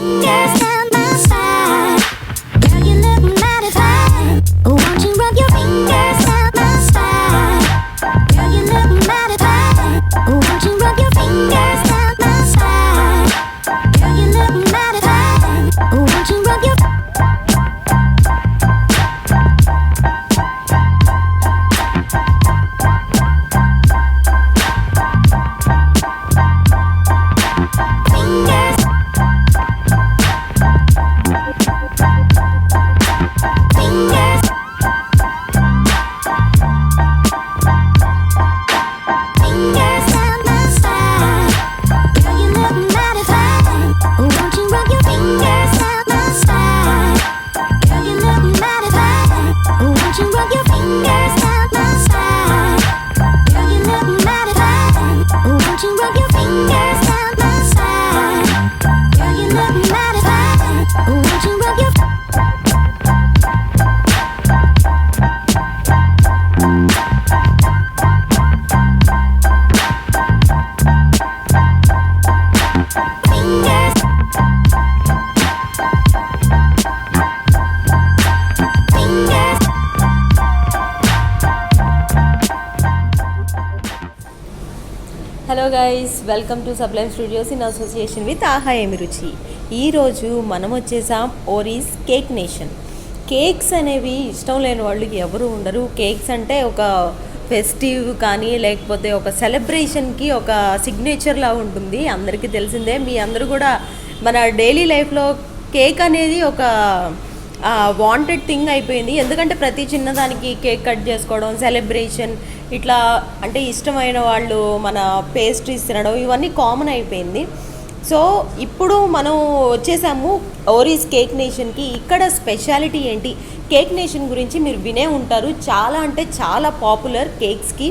fingers down my spine. Girl, you look mighty fine. Won't you rub your fingers down my spine? Girl, you look mighty fine. Won't you rub your fingers down my spine? Girl, you look mighty fine. Won't you rub your hello guys, welcome to Sublime studios in association with ఆహా ఏమి రుచి. ఈరోజు మనం వచ్చేసాం Ohri's cake nation. Cakes అనేవి ఇష్టం లేని వాళ్ళు ఎవరు ఉండరు. కేక్స్ అంటే ఒక ఫెస్టివ్ కానీ లేకపోతే ఒక సెలబ్రేషన్కి ఒక సిగ్నేచర్లా ఉంటుంది, అందరికీ తెలిసిందే. మీ అందరూ కూడా మన డైలీ లైఫ్లో కేక్ అనేది ఒక వాంటెడ్ థింగ్ అయిపోయింది. ఎందుకంటే ప్రతి చిన్నదానికి కేక్ కట్ చేసుకోవడం, సెలబ్రేషన్ ఇట్లా అంటే ఇష్టమైన వాళ్ళు మన పేస్ట్రీస్ తినడం ఇవన్నీ కామన్ అయిపోయింది. సో ఇప్పుడు మనం వచ్చేసాము ఓరీస్ కేక్ నేషన్కి. ఇక్కడ స్పెషాలిటీ ఏంటి, కేక్ నేషన్ గురించి మీరు వినే ఉంటారు, చాలా అంటే చాలా పాపులర్ కేక్స్కి.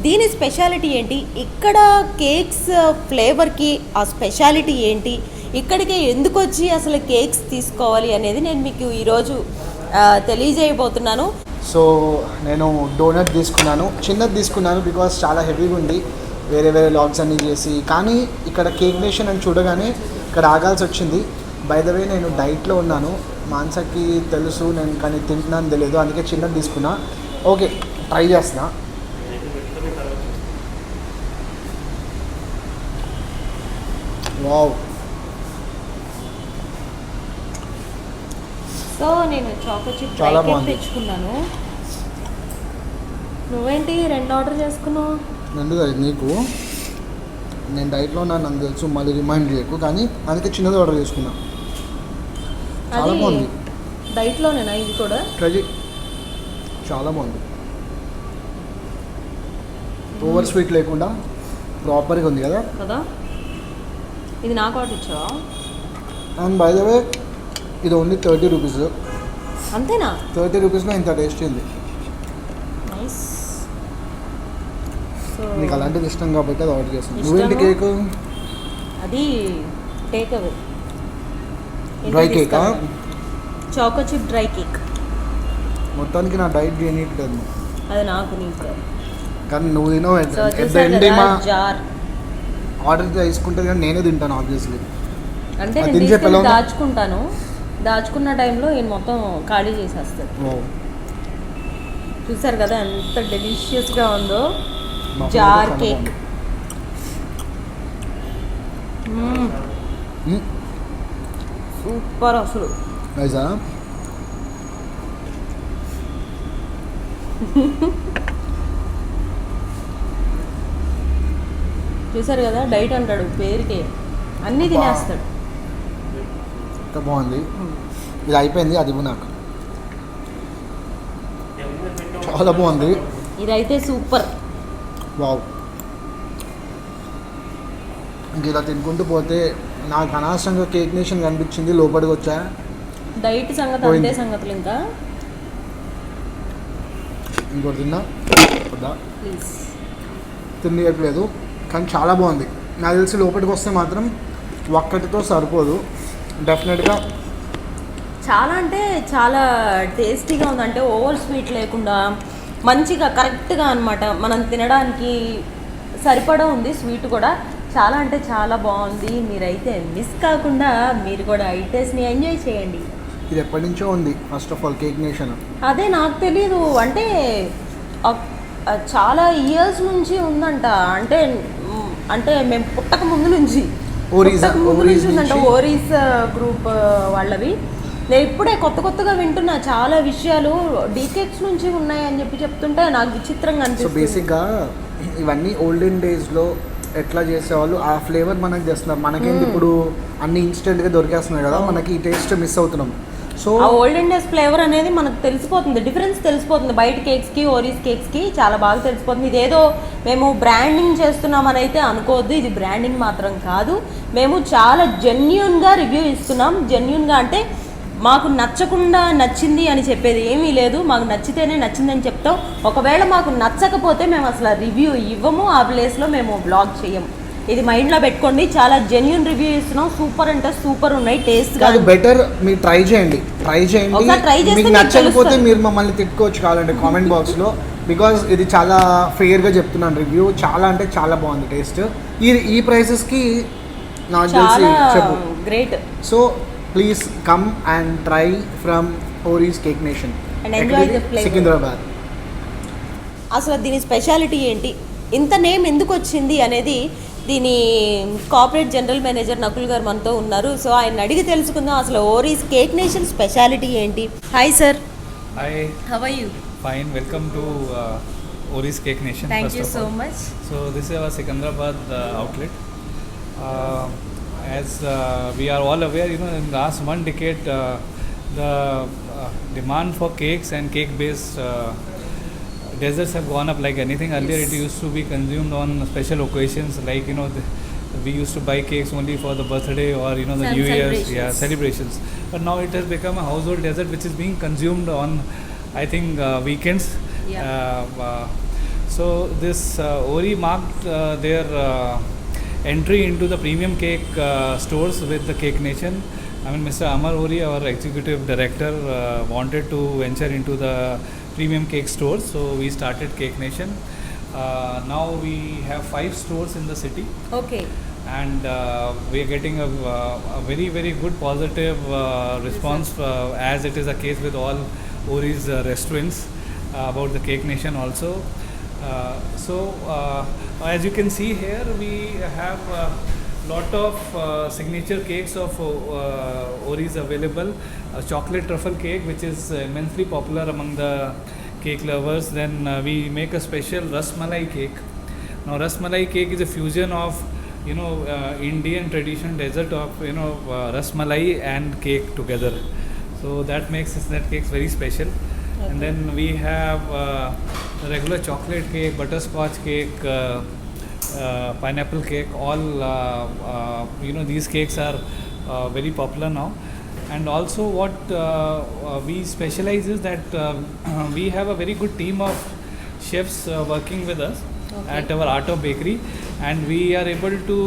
దీని స్పెషాలిటీ ఏంటి, ఇక్కడ కేక్స్ ఫ్లేవర్కి ఆ స్పెషాలిటీ ఏంటి, ఇక్కడికి ఎందుకు వచ్చి అసలు కేక్స్ తీసుకోవాలి అనేది నేను మీకు ఈరోజు తెలియజేయబోతున్నాను. సో నేను డోనట్ తీసుకున్నాను, చిన్నది తీసుకున్నాను బికాస్ చాలా హెవీగా ఉంది, వేరే వేరే లాగ్స్ అన్నీ చేసి. కానీ ఇక్కడ కేక్ నేషన్ అని చూడగానే ఇక్కడ ఆగాల్సి వచ్చింది. బై ద వే నేను డైట్లో ఉన్నాను, మాన్సకి తెలుసు నేను కానీ తింటున్నాను తెలియదు, అందుకే చిన్నది తీసుకున్నా. ఓకే, ట్రై చేస్తున్నా. వావ్. సో నేను చాకో చిప్ డ్రై కేక్ తెచ్చుకున్నాను. నువ్వేంటి 2 ఆర్డర్ చేసుకున్నావు? ఎందుకు నీకు, నేను డైట్లో ఉన్నాను నాకు తెలుసు, మళ్ళీ రిమైండ్ చేయకు, కానీ అందుకే చిన్నది ఆర్డర్ చేసుకున్నా. చాలా బాగుంది. డైట్లోనేనా ఇది కూడా? చాలా బాగుంది, ఓవర్ స్వీట్ లేకుండా ప్రాపర్గా ఉంది కదా కదా. ఇది నాకు ఆర్డర్ ఇచ్చావా? అండ్ బై ద వే ఇది ఓన్లీ 30 రూపీస్. అంతేనా? 30 రూపీస్లో ఇంత టేస్ట్ ఉంది. నైస్. సో నీకు అలాంటిది ఇష్టం కాబట్టి అది ఆర్డర్ చేస్తాను. నువ్వేంటి కేక్? అది టేక్ అవే డ్రై కేకా? Choco chip dry cake. మొత్తానికి నా డైట్ చేయనట్లేదు అది నాకు నీకు, కానీ నువ్వు తినవు. జార్ ఆర్డర్ తీసుకుంటే కానీ నేనే తింటాను ఆబ్వియస్లీ. అంటే నేను దాచుకుంటాను, దాచుకున్న టైంలో నేను మొత్తం ఖాళీ చేసేస్తాను. చూసారు కదా ఎంత డెలిషియస్గా ఉందో జార్ కేక్. సూపర్ అసలు. చూసారు కదా, డైట్ అంటాడు పేరుకే, అన్నీ తినేస్తాడు. ఎంత బాగుంది. ఇది అయిపోయింది, అది నాకు చాలా బాగుంది. ఇదైతే సూపర్. వావ్. ఇంక ఇలా తినుకుంటూ పోతే నాకు అనవసరంగా కేక్ నేషన్ కనిపించింది, లోపలికి వచ్చా. డైట్ సంగతి అంతే సంగతులు. ఇంకా ఇంకోటి తిన్నా ప్లీజ్. తినట్లేదు కానీ చాలా బాగుంది. నాకు తెలిసి లోపలికి వస్తే మాత్రం ఒక్కటితో సరిపోదు, డెఫినెట్గా చాలా అంటే చాలా టేస్టీగా ఉంది. అంటే ఓవర్ స్వీట్ లేకుండా మంచిగా కరెక్ట్గా అనమాట, మనం తినడానికి సరిపడా ఉంది. స్వీట్ కూడా చాలా అంటే చాలా బాగుంది. మీరైతే మిస్ కాకుండా మీరు కూడా ఈ టేస్ట్ని ఎంజాయ్ చేయండి. ఇది ఎప్పటి నుంచో ఉంది first of all cake nation. అదే నాకు తెలీదు, అంటే చాలా ఇయర్స్ నుంచి ఉందంట, అంటే అంటే మేము పుట్టక ముందు నుంచి ఉందంట. ఓరీస్ గ్రూప్ వాళ్ళవి. నేను ఇప్పుడే కొత్తగా వింటున్నా చాలా విషయాలు, డీకేక్స్ నుంచి ఉన్నాయని చెప్తుంటే నాకు విచిత్రంగా అనిపిస్తుంది. సో బేసిక్గా ఇవన్నీ ఓల్డెన్ డేస్లో ఎట్లా చేసేవాళ్ళు ఆ ఫ్లేవర్ మనకు చేస్తున్నారు. మనకేంటి ఇప్పుడు అన్ని ఇన్స్టెంట్గా దొరికేస్తున్నాయి కదా, మనకి ఈ టేస్ట్ మిస్ అవుతున్నాం. సో ఆ ఓల్డెన్ డేస్ ఫ్లేవర్ అనేది మనకు తెలిసిపోతుంది, డిఫరెన్స్ తెలిసిపోతుంది. బయట కేక్స్కి ఓరీస్ కేక్స్కి చాలా బాగా తెలిసిపోతుంది. ఇదేదో మేము బ్రాండింగ్ చేస్తున్నామని అయితే అనుకోవద్దు, ఇది బ్రాండింగ్ మాత్రం కాదు. మేము చాలా జెన్యూన్గా రివ్యూ ఇస్తున్నాం. జెన్యూన్గా అంటే మాకు నచ్చకుండా నచ్చింది అని చెప్పేది ఏమీ లేదు. మాకు నచ్చితేనే నచ్చిందని చెప్తాం. ఒకవేళ మాకు నచ్చకపోతే మేము అసలు రివ్యూ ఇవ్వము, ఆ ప్లేస్లో మేము బ్లాగ్ చేయము. ఇది మైండ్లో పెట్టుకోండి. చాలా జెన్యూన్ రివ్యూ ఇస్తున్నాం. సూపర్ అంటే సూపర్ ఉన్నాయి. టేస్ట్ కాదు, బెటర్ మీరు ట్రై చేయండి. మీకు నచ్చకపోతే మీరు మమ్మల్ని తిట్టుకోవచ్చు కావాలంటే కామెంట్ బాక్స్లో. బికాజ్ ఇది చాలా ఫెయిర్గా చెప్తున్నాను రివ్యూ. చాలా అంటే చాలా బాగుంది టేస్ట్. ఈ ప్రైసెస్కి నాకు తెలిసి చెప్పు great. So please come and try from Ori's cake nation, Secunderabad. అసలు దీని స్పెషాలిటీ ఏంటి, ఇంత నేమ్ ఎందుకు వచ్చింది అనేది దీని కార్పొరేట్ జనరల్ మేనేజర్ నకుల్ గారు మనతో ఉన్నారు. సో ఆయన అడిగి తెలుసుకుందాం అసలు ఓరీస్ కేక్ నేషన్ స్పెషాలిటీ ఏంటి. Hi sir. Hi, how are you? Fine. Welcome to Ori's cake nation. Thank you so much. So this is our Secunderabad outlet. As we are all aware, in the last 1 decade, the demand for cakes and cake-based desserts have gone up like anything. Earlier, it used to be consumed on special occasions, like we used to buy cakes only for the birthday or the New Year's celebrations. But now it has become a household dessert which is being consumed on, I think, weekends. So this Ori marked their entry into the premium cake stores with the Cake Nation. I mean, Mr. Amar Ori, our executive director, wanted to venture into the premium cake stores, so we started Cake Nation. Now we have 5 stores in the city. Okay. And we are getting a very, very good positive response, as it is a case with all Ori's restaurants about the Cake Nation also. So as you can see here, we have a lot of signature cakes of Ori's available. A chocolate truffle cake, which is immensely popular among the cake lovers. Then we make a special Ras Malai cake. Now Ras Malai cake is a fusion of Indian traditional dessert of Ras Malai and cake together. So that makes that cake very special. Okay. And then we have the regular chocolate cake, butterscotch cake, pineapple cake. All these cakes are very popular now. And also what we specialize is that we have a very good team of chefs working with us at our Art of Bakery, and we are able to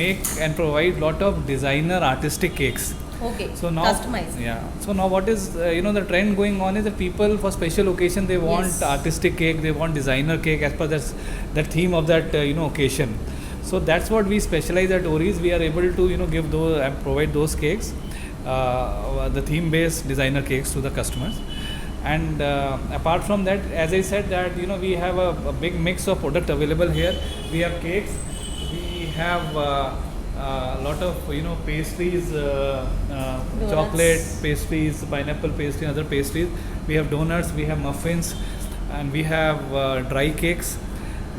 make and provide lot of designer artistic cakes. Okay. So now, customized. Yeah. So now what is the trend going on is that people for special occasion they want artistic cake, they want designer cake as per that theme of that occasion. So that's what we specialize at Ori's. We are able to give those and provide those cakes, the theme based designer cakes to the customers. And apart from that, as I said that we have a big mix of product available here. We have cakes, we have lot of pastries, chocolate pastries, pineapple pastry, other pastries. We have donuts, we have muffins, and we have dry cakes.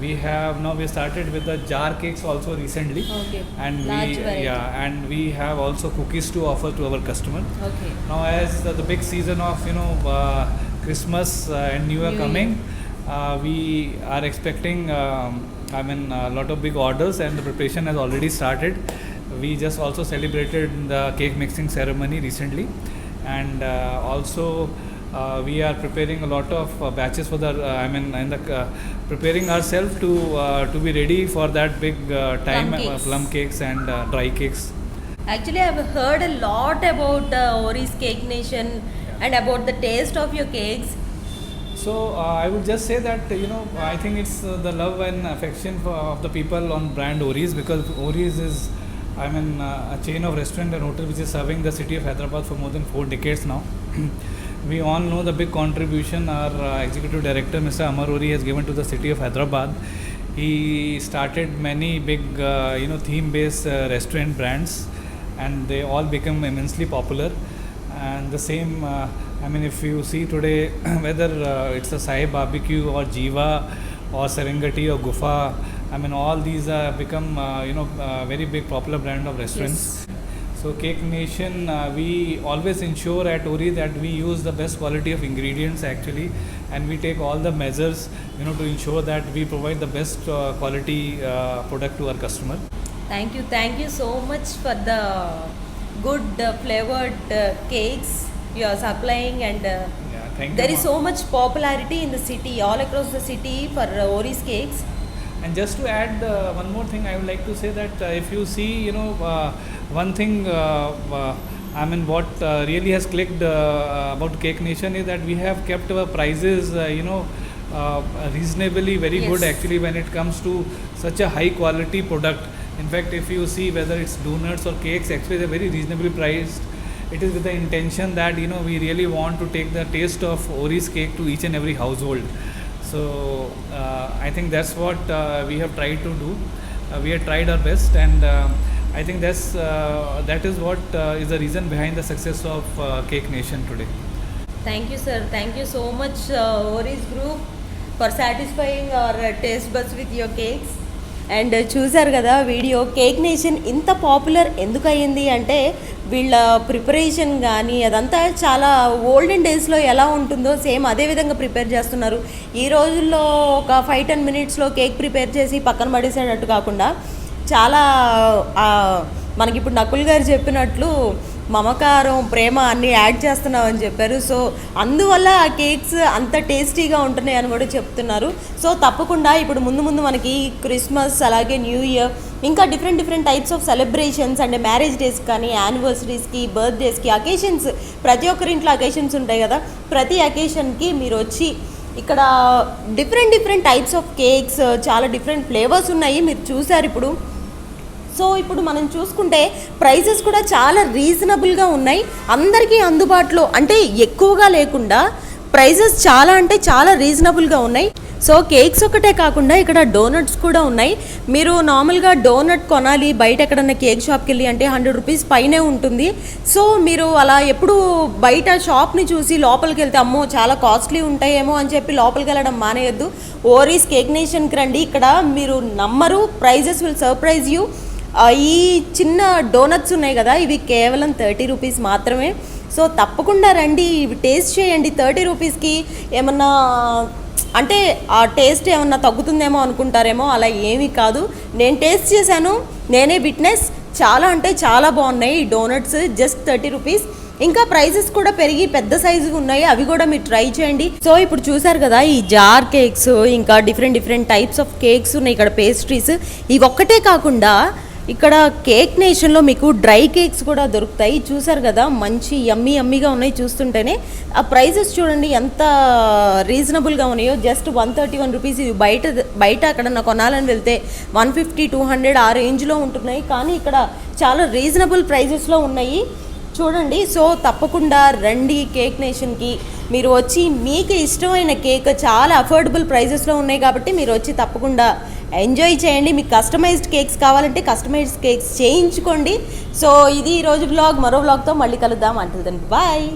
We have now we started with the jar cakes also recently. Okay. And large variety. and we have also cookies to offer to our customer. Okay. Now as the big season of Christmas and New Year coming, we are expecting a lot of big orders, and the preparation has already started. We just also celebrated the cake mixing ceremony recently, and also we are preparing a lot of batches for the preparing ourselves to be ready for that big time, plum cakes and dry cakes. Actually, I've heard a lot about Ori's Cake Nation and about the taste of your cakes. So I would just say that I think it's the love and affection of the people on brand Ori's, because Ori's is a chain of restaurant and hotel which is serving the city of Hyderabad for more than 4 decades now. We all know the big contribution our executive director Mr. Amar Ori has given to the city of Hyderabad. He started many big theme-based restaurant brands, and they all become immensely popular. And the same, if you see today, whether it's a Sai Barbecue or Jiva or Serengeti or Gufa, all these become very big popular brand of restaurants. Yes. So Cake Nation, we always ensure at Ori that we use the best quality of ingredients actually, and we take all the measures to ensure that we provide the best quality product to our customer. Thank you so much for the good flavored cakes you are supplying, and Thank you. there is so much popularity in the city, all across the city, for Ori's cakes. And just to add one more thing, I would like to say that if you see, one thing, what really has clicked about Cake Nation is that we have kept our prices, reasonably very Yes. good actually when it comes to such a high quality product. In fact, if you see whether it's donuts or cakes, actually they're very reasonably priced. It is with the intention that we really want to take the taste of Ori's cake to each and every household. So I think that's what we have tried to do. We have tried our best, and I think that is what is the reason behind the success of Cake Nation today. Thank you, sir. Thank you so much, Ori's group, for satisfying our taste buds with your cakes. And చూసారు కదా video, cake nation ఇంత popular ఎందుకు అయ్యింది అంటే వీళ్ళ preparation కానీ అదంతా చాలా ఓల్డెన్ డేస్లో ఎలా ఉంటుందో సేమ్ అదే విధంగా ప్రిపేర్ చేస్తున్నారు. ఈ రోజుల్లో ఒక 5-10 మినిట్స్లో కేక్ ప్రిపేర్ చేసి పక్కన పడేసేటట్టు కాకుండా చాలా మనకిప్పుడు నకుల్ గారు చెప్పినట్లు మమకారం, ప్రేమ అన్నీ యాడ్ చేస్తున్నామని చెప్పారు. సో అందువల్ల ఆ కేక్స్ అంత టేస్టీగా ఉంటున్నాయి అని కూడా చెప్తున్నారు. సో తప్పకుండా ఇప్పుడు ముందు మనకి క్రిస్మస్, అలాగే న్యూ ఇయర్, ఇంకా డిఫరెంట్ టైప్స్ ఆఫ్ సెలబ్రేషన్స్ అంటే మ్యారేజ్ డేస్ కానీ, యానివర్సరీస్కి, బర్త్డేస్కి, అకేషన్స్, ప్రతి ఒక్కరింట్లో అకేషన్స్ ఉంటాయి కదా. ప్రతి అకేషన్కి మీరు వచ్చి ఇక్కడ డిఫరెంట్ టైప్స్ ఆఫ్ కేక్స్, చాలా డిఫరెంట్ ఫ్లేవర్స్ ఉన్నాయి, మీరు చూసారు ఇప్పుడు. సో ఇప్పుడు మనం చూసుకుంటే ప్రైసెస్ కూడా చాలా రీజనబుల్గా ఉన్నాయి, అందరికీ అందుబాటులో, అంటే ఎక్కువగా లేకుండా ప్రైసెస్ చాలా అంటే చాలా రీజనబుల్గా ఉన్నాయి. సో కేక్స్ ఒకటే కాకుండా ఇక్కడ డోనట్స్ కూడా ఉన్నాయి. మీరు నార్మల్గా డోనట్ కొనాలి బయట ఎక్కడన్నా కేక్ షాప్కి వెళ్ళి అంటే 100 రూపీస్ పైనే ఉంటుంది. సో మీరు అలా ఎప్పుడు బయట షాప్ని చూసి లోపలికి వెళ్తే అమ్మో చాలా కాస్ట్లీ ఉంటాయేమో అని చెప్పి లోపలికి వెళ్ళడం మానేయద్దు. ఓరీస్ కేక్ నేషన్కి రండి, ఇక్కడ మీరు నమ్మరు, ప్రైజెస్ విల్ సర్ప్రైజ్ యూ. ఈ చిన్న డోనట్స్ ఉన్నాయి కదా, ఇవి కేవలం 30 రూపీస్ మాత్రమే. సో తప్పకుండా రండి, ఇవి టేస్ట్ చేయండి. 30 రూపీస్కి ఏమన్నా అంటే ఆ టేస్ట్ ఏమన్నా తగ్గుతుందేమో అనుకుంటారేమో, అలా ఏమీ కాదు. నేను టేస్ట్ చేశాను, నేనే విట్నెస్. చాలా అంటే చాలా బాగున్నాయి ఈ డోనట్స్, జస్ట్ 30 రూపీస్. ఇంకా ప్రైసెస్ కూడా పెరిగి పెద్ద సైజుగా ఉన్నాయి, అవి కూడా మీరు ట్రై చేయండి. సో ఇప్పుడు చూసారు కదా ఈ జార్ కేక్స్, ఇంకా డిఫరెంట్ టైప్స్ ఆఫ్ కేక్స్ ఉన్నాయి ఇక్కడ, పేస్ట్రీస్. ఇవి ఒక్కటే కాకుండా ఇక్కడ కేక్ నేషన్లో మీకు డ్రై కేక్స్ కూడా దొరుకుతాయి. చూసారు కదా మంచి యమ్మీగా ఉన్నాయి చూస్తుంటేనే. ఆ ప్రైజెస్ చూడండి ఎంత రీజనబుల్గా ఉన్నాయో, జస్ట్ 131 రూపీస్. ఇది బయట అక్కడ కొనాలని వెళ్తే 150-200 ఆ రేంజ్లో ఉంటున్నాయి, కానీ ఇక్కడ చాలా రీజనబుల్ ప్రైజెస్లో ఉన్నాయి చూడండి. సో తప్పకుండా రండి కేక్ నేషన్కి, మీరు వచ్చి మీకు ఇష్టమైన కేక్ చాలా అఫోర్డబుల్ ప్రైజెస్లో ఉన్నాయి కాబట్టి మీరు వచ్చి తప్పకుండా ఎంజాయ్ చేయండి. మీకు కస్టమైజ్డ్ కేక్స్ కావాలంటే కస్టమైజ్డ్ కేక్స్ చేయించుకోండి. సో ఇది ఈరోజు బ్లాగ్, మరో బ్లాగ్తో మళ్ళీ కలుద్దాం. Until then bye.